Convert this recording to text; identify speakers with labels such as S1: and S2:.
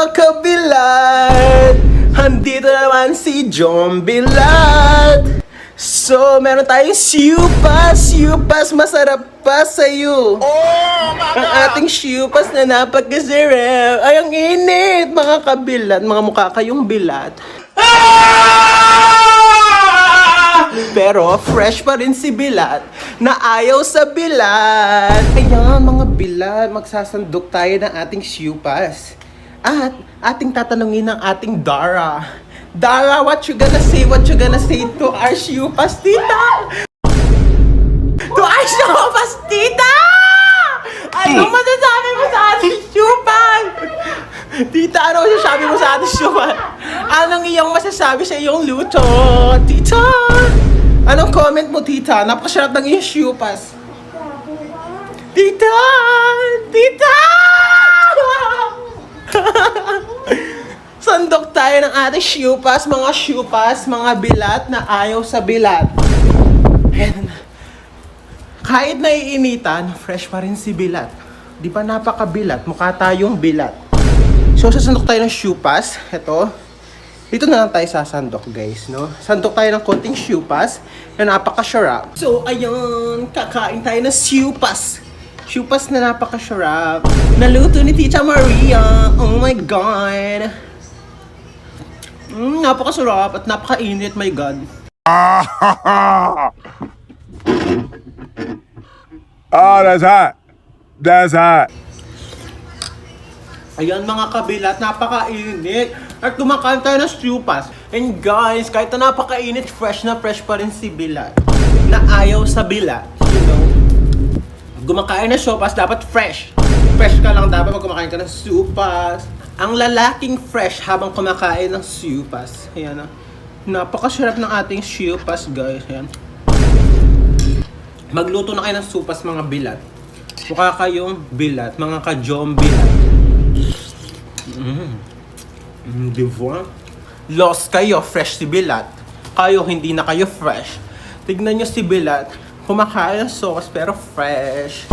S1: kabilat, andito naman si John Bilat. So, meron tayong siupas, masarap pa sa'yo. Ang ating siupas na napagkasarap ay ang init, mga kabilat, mga mukha kayong bilat. Pero fresh pa rin si Bilat na ayaw sa bilat. Ayan mga bilat, magsasandok tayo ng ating siupas. At ating tatanungin ng ating Dara. Dara, what you gonna say to our siupas, tita? To our siupas, tita! Ano masasabi mo sa ating siupas? Tita, ano masasabi mo sa ating siupas? Anong iyong masasabi sa iyong luto, tita? Anong comment mo, tita? Napakasarap ng iyong siupas. Tita! Tita! Sandok tayo ng ating siupas, mga bilat na ayaw sa bilat. And, kahit naiinitan, fresh pa rin si Bilat. Di ba napakabilat? Mukha tayong bilat. So, sasandok tayo ng siupas. Ito. Dito na lang tayo sasandok, guys, no? Sandok tayo ng konting siupas na napakasarap. So, ayun, kakain tayo ng siupas. Siupas na napakasarap. Naluto ni Tita Maria. Oh my God. Napakasarap at napakainit, my God.
S2: Oh, that's hot. That's hot.
S1: Ayan mga kabilat, napakainit. At kumakain tayo ng siupas. And guys, kahit na napakainit, fresh na fresh pa rin si Bilat. Na ayaw sa bilat. You know? Kumakain ng siupas, dapat fresh. Fresh ka lang dapat pag kumakain ka ng siupas. Ang lalaking fresh habang kumakain ng siupas. Ayan na. Napakasarap ng ating siupas, guys. Ayan. Magluto na kayo ng siupas, mga bilat. Mukha kayong bilat, mga ka-John Bilat. Diba? Lost kayo, fresh si Bilat. Kayo, hindi na kayo fresh. Tignan nyo si Bilat. Kumakain ng sauce pero fresh.